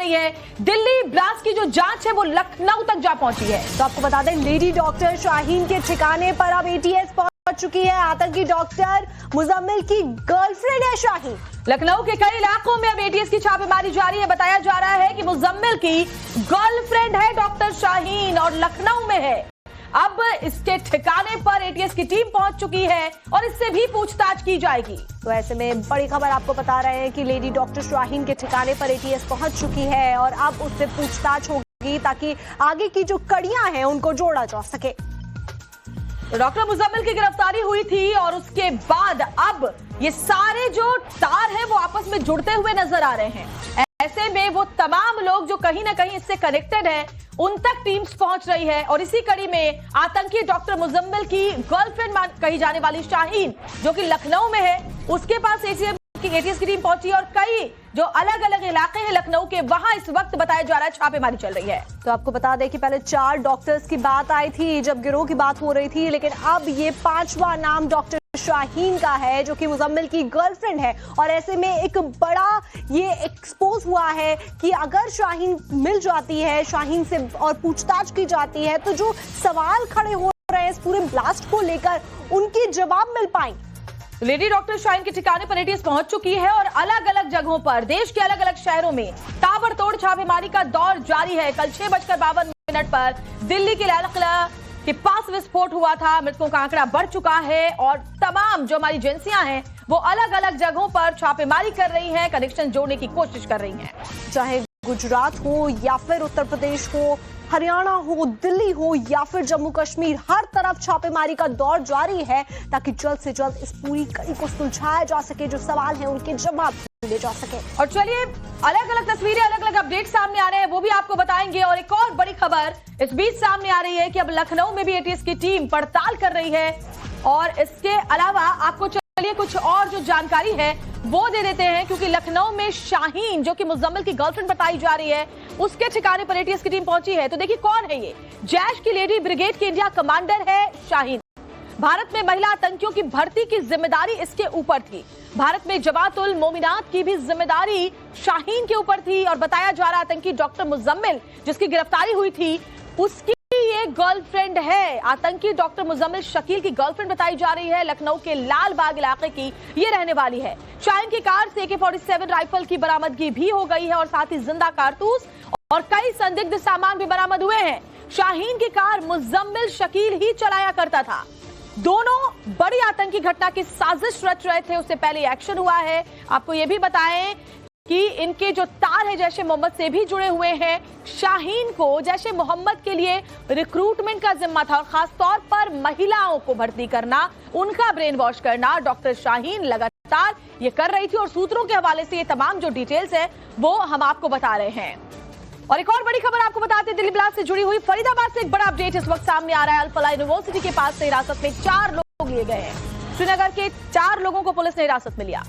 रही है। दिल्ली ब्लास्ट की जो जांच है वो लखनऊ तक जा पहुंची है। तो आपको बता दें, लेडी डॉक्टर शाहीन के ठिकाने पर अब एटीएस पहुंच चुकी है। आतंकी डॉक्टर मुजम्मिल की गर्लफ्रेंड है शाहीन। लखनऊ के कई इलाकों में अब एटीएस की छापेमारी जारी है। बताया जा रहा है कि मुजम्मिल की गर्लफ्रेंड है डॉक्टर शाहीन और लखनऊ में है। अब इसके ठिकाने पर एटीएस की टीम पहुंच चुकी है और इससे भी पूछताछ की जाएगी। तो ऐसे में बड़ी खबर आपको बता रहे हैं कि लेडी डॉक्टर शाहीन के ठिकाने पर एटीएस पहुंच चुकी है और अब उससे पूछताछ होगी ताकि आगे की जो कड़ियां हैं उनको जोड़ा जा सके। डॉक्टर मुजम्मिल की गिरफ्तारी हुई थी और उसके बाद अब ये सारे जो तार हैं वो आपस में जुड़ते हुए नजर आ रहे हैं। ऐसे में वो तमाम लोग जो कहीं ना कहीं इससे कनेक्टेड हैं उन तक टीम्स पहुंच रही है और इसी कड़ी में आतंकी डॉक्टर मुजम्मिल की गर्लफ्रेंड कही जाने वाली शाहीन जो कि लखनऊ में है, उसके पास एटीएस की टीम पहुंची और कई जो अलग अलग इलाके हैं लखनऊ के, वहां इस वक्त बताया जा रहा है छापेमारी चल रही है। तो आपको बता दें कि पहले 4 डॉक्टर्स की बात आई थी जब गिरोह की बात हो रही थी, लेकिन अब ये 5वां नाम डॉक्टर शाहीन का है जो कि मुजम्मिल की गर्लफ्रेंड है। और ऐसे में एक बड़ा ये एक्सपोज हुआ है कि अगर शाहीन मिल जाती है, शाहीन से और पूछताछ की जाती है, तो जो सवाल खड़े हो रहे हैं इस पूरे ब्लास्ट को लेकर उनके जवाब मिल पाएंगे। लेडी डॉक्टर शाहीन के ठिकाने पर एटीएस पहुंच चुकी है और अलग अलग जगहों पर देश के अलग अलग शहरों में ताबड़तोड़ छापेमारी का दौर जारी है। कल 6:52 पर दिल्ली के लाल किला के पास विस्फोट हुआ था। मृतकों का आंकड़ा बढ़ चुका है और तमाम जो हमारी एजेंसियां हैं वो अलग अलग जगहों पर छापेमारी कर रही हैं, कनेक्शन जोड़ने की कोशिश कर रही हैं। चाहे गुजरात हो या फिर उत्तर प्रदेश हो, हरियाणा हो, दिल्ली हो या फिर जम्मू कश्मीर, हर तरफ छापेमारी का दौर जारी है ताकि जल्द से जल्द इस पूरी कड़ी को सुलझाया जा सके, जो सवाल हैं उनके जवाब दिए जा सके। और चलिए अलग अलग तस्वीरें, अलग अलग अपडेट सामने आ रहे हैं, वो भी आपको बताएंगे। और एक और बड़ी खबर इस बीच सामने आ रही है कि अब लखनऊ में भी एटीएस की टीम पड़ताल कर रही है और इसके अलावा आपको चलिए कुछ और जो जानकारी है वो दे देते हैं, क्योंकि लखनऊ में शाहीन जो कि मुजम्मिल की गर्लफ्रेंड बताई जा रही है उसके ठिकाने पर एटीएस की टीम पहुंची है। तो देखिए कौन है ये। जैश की लेडी ब्रिगेड की इंडिया कमांडर है शाहीन। भारत में महिला आतंकियों की भर्ती की जिम्मेदारी इसके ऊपर थी। भारत में जमातुल मोमिनात की भी जिम्मेदारी शाहीन के ऊपर थी और बताया जा रहा आतंकी डॉक्टर मुजम्मिल जिसकी गिरफ्तारी हुई थी उसकी ये गर्लफ्रेंड है। आतंकी डॉक्टर मुजम्मिल शकील की गर्लफ्रेंड बताई जा रही है। लखनऊ के लाल बाग इलाके की ये रहने वाली है। शाहीन की कार से AK-47 राइफल की बरामदगी भी हो गई है और साथ ही जिंदा कारतूस और कई संदिग्ध सामान भी बरामद हुए हैं। शाहीन की कार मुजम्मिल शकील ही चलाया करता था। दोनों बड़ी आतंकी घटना की साजिश रच रहे थे, उससे पहले एक्शन हुआ है। आपको यह भी बताएं कि इनके जो तार है जैश ए मोहम्मद से भी जुड़े हुए हैं। शाहीन को जैश ए मोहम्मद के लिए रिक्रूटमेंट का जिम्मा था और खास तौर पर महिलाओं को भर्ती करना, उनका ब्रेन वॉश करना डॉक्टर शाहीन लगातार ये कर रही थी और सूत्रों के हवाले से ये तमाम जो डिटेल्स है वो हम आपको बता रहे हैं। और एक और बड़ी खबर आपको बताते हैं, दिल्ली ब्लास्ट से जुड़ी हुई फरीदाबाद से एक बड़ा अपडेट इस वक्त सामने आ रहा है। अल-फलाह यूनिवर्सिटी के पास से हिरासत में 4 लोग लिए गए हैं। श्रीनगर के 4 लोगों को पुलिस ने हिरासत में लिया।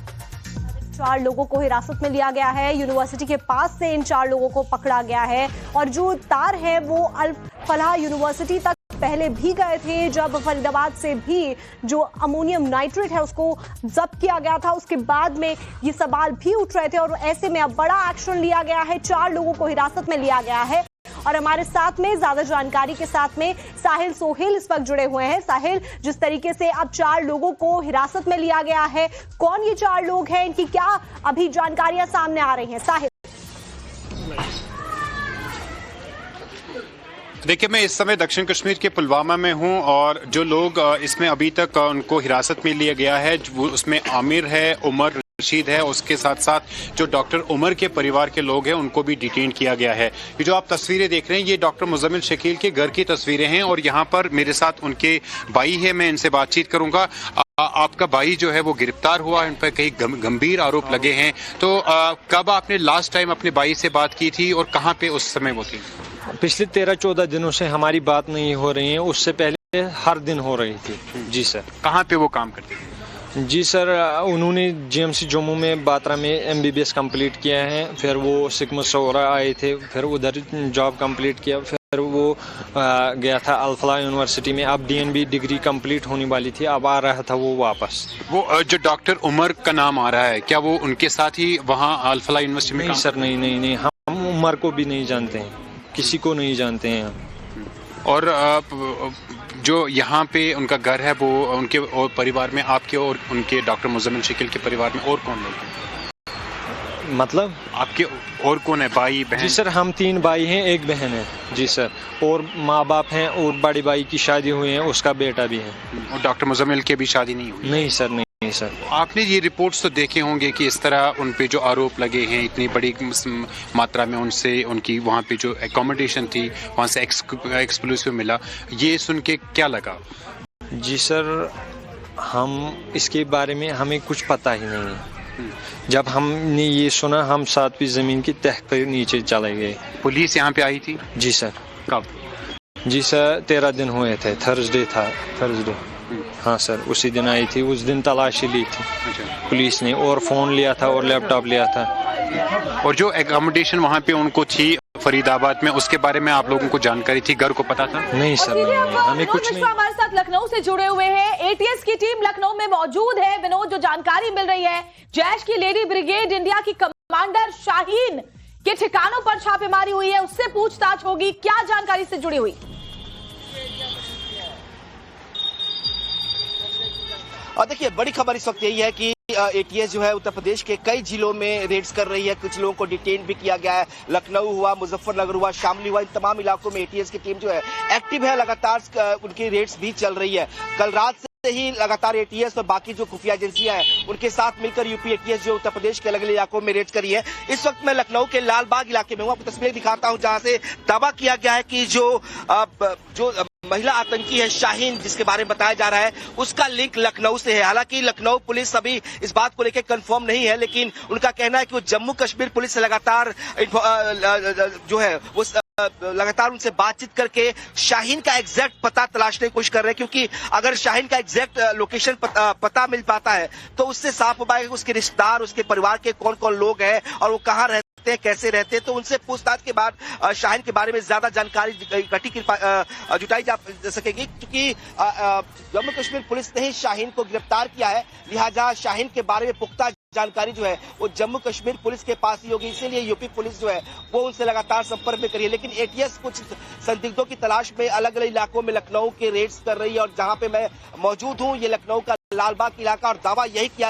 4 लोगों को हिरासत में लिया गया है। यूनिवर्सिटी के पास से इन 4 लोगों को पकड़ा गया है और जो तार है वो अल-फलाह यूनिवर्सिटी तक पहले भी गए थे जब फरीदाबाद से भी जो अमोनियम नाइट्रेट है उसको जब्त किया गया था। उसके बाद में ये सवाल भी उठ रहे थे और ऐसे में अब बड़ा एक्शन लिया गया है। 4 लोगों को हिरासत में लिया गया है और हमारे साथ में ज्यादा जानकारी के साथ में साहिल सोहेल इस वक्त जुड़े हुए हैं। साहिल, जिस तरीके से अब 4 लोगों को हिरासत में लिया गया है, कौन ये 4 लोग हैं, इनकी क्या अभी जानकारियां सामने आ रही हैं? साहिल, देखिए, मैं इस समय दक्षिण कश्मीर के पुलवामा में हूं और जो लोग इसमें अभी तक उनको हिरासत में लिया गया है वो उसमें आमिर है, उमर रशीद है, उसके साथ साथ जो डॉक्टर उमर के परिवार के लोग हैं उनको भी डिटेन किया गया है। ये जो आप तस्वीरें देख रहे हैं ये डॉक्टर मुजम्मिल शकील के घर की तस्वीरें हैं और यहाँ पर मेरे साथ उनके भाई है, मैं इनसे बातचीत करूंगा। आपका भाई जो है वो गिरफ्तार हुआ, इन पर कई गंभीर आरोप लगे हैं, तो कब आपने लास्ट टाइम अपने भाई से बात की थी और कहाँ पे उस समय वो थी? पिछले 13-14 दिनों से हमारी बात नहीं हो रही है, उससे पहले हर दिन हो रही थी। जी सर। कहाँ पे वो काम करते थे? जी सर, उन्होंने GMC जम्मू में बात्रा में MBBS कंप्लीट किया है, फिर वो सिकमत सौरा आए थे, फिर उधर जॉब कंप्लीट किया, फिर वो गया था अल-फलाह यूनिवर्सिटी में। अब DNB डिग्री कंप्लीट होने वाली थी, अब आ रहा था वो वापस। वो जो डॉक्टर उमर का नाम आ रहा है, क्या वो उनके साथ ही वहाँ अल-फलाह यूनिवर्सिटी में? नहीं सर, नहीं, हम उमर को भी नहीं जानते हैं, किसी को नहीं जानते हैं। और जो यहाँ पे उनका घर है वो उनके और परिवार में आपके और उनके डॉक्टर मुज़म्मिल शकील के परिवार में और कौन लोग हैं? मतलब आपके और कौन है, भाई बहन? जी सर, हम 3 भाई हैं, 1 बहन है जी सर, और माँ बाप हैं, और बड़ी भाई की शादी हुई है, उसका बेटा भी है। और डॉक्टर मुज़म्मिल की भी शादी नहीं हुई? नहीं सर, नहीं सर। आपने ये रिपोर्ट्स तो देखे होंगे कि इस तरह उन पे जो आरोप लगे हैं, इतनी बड़ी मात्रा में उनसे उनकी वहाँ पे जो एकोमोडेशन थी वहाँ से एक्सक्लूसिव मिला, ये सुन के क्या लगा? जी सर, हम इसके बारे में हमें कुछ पता ही नहीं है। जब हमने ये सुना, हम 7वीं ज़मीन की तह पर नीचे चले गए। पुलिस यहाँ पे आई थी? जी सर। कब? जी सर, 13 दिन हुए थे, थर्सडे था, थर्सडे। हाँ सर, उसी दिन आई थी, उस दिन तलाशी ली थी पुलिस ने, और फ़ोन लिया था और लैपटॉप लिया था। और जो एकोमोडेशन वहाँ पे उनको थी फरीदाबाद में, उसके बारे में आप लोगों को जानकारी थी, घर को पता था? नहीं सर, नहीं, हमें कुछ नहीं। हमारे साथ लखनऊ से जुड़े हुए हैं, एटीएस की टीम लखनऊ में मौजूद है। विनोद, जो जानकारी मिल रही है, जैश की लेडी ब्रिगेड इंडिया की कमांडर शाहीन के ठिकानों पर छापेमारी हुई है, उससे पूछताछ होगी, क्या जानकारी से जुड़ी हुई? और देखिए, बड़ी खबर इस वक्त यही है कि एटीएस जो है उत्तर प्रदेश के कई जिलों में रेड्स कर रही है। कुछ लोगों को डिटेन भी किया गया है। लखनऊ हुआ, मुजफ्फरनगर हुआ, शामली हुआ, इन तमाम इलाकों में एटीएस की टीम जो है एक्टिव है, लगातार उनकी रेड्स भी चल रही है। कल रात से ही लगातार एटीएस और बाकी जो खुफिया एजेंसियां हैं उनके साथ मिलकर यूपी एटीएस जो उत्तर प्रदेश के अलग अलग इलाकों में रेड्स करी है। इस वक्त मैं लखनऊ के लालबाग इलाके में हूँ, आपको तस्वीरें दिखाता हूँ जहां से दावा किया गया है कि जो महिला आतंकी है शाहीन, जिसके बारे में बताया जा रहा है, उसका लिंक लखनऊ से है। हालांकि लखनऊ पुलिस अभी इस बात को लेकर कंफर्म नहीं है, लेकिन उनका कहना है कि वो जम्मू कश्मीर पुलिस से लगातार जो है वो लगातार उनसे बातचीत करके शाहीन का एग्जैक्ट पता तलाशने की कोशिश कर रहे हैं, क्योंकि अगर शाहीन का एग्जैक्ट लोकेशन पता मिल पाता है तो उससे साफ हो पाएगा कि उसके रिश्तेदार, उसके परिवार के कौन कौन लोग हैं और वो कहाँ रहते हैं, कैसे रहते हैं। तो उनसे पूछताछ के बाद शाहीन के बारे में ज्यादा जानकारी जुटाई जा सकेगी, क्योंकि जम्मू कश्मीर पुलिस ने ही शाहीन को गिरफ्तार किया है, लिहाजा शाहीन के बारे में पुख्ता जानकारी जो है वो जम्मू कश्मीर पुलिस के पास ही होगी। इसीलिए यूपी पुलिस जो है वो उनसे लगातार संपर्क में करी है। लेकिन एटीएस कुछ संदिग्धों की तलाश में अलग अलग इलाकों में लखनऊ के रेड्स कर रही है, और जहां पे मैं मौजूद हूं, ये लखनऊ का लालबाग इलाका, और दावा यही किया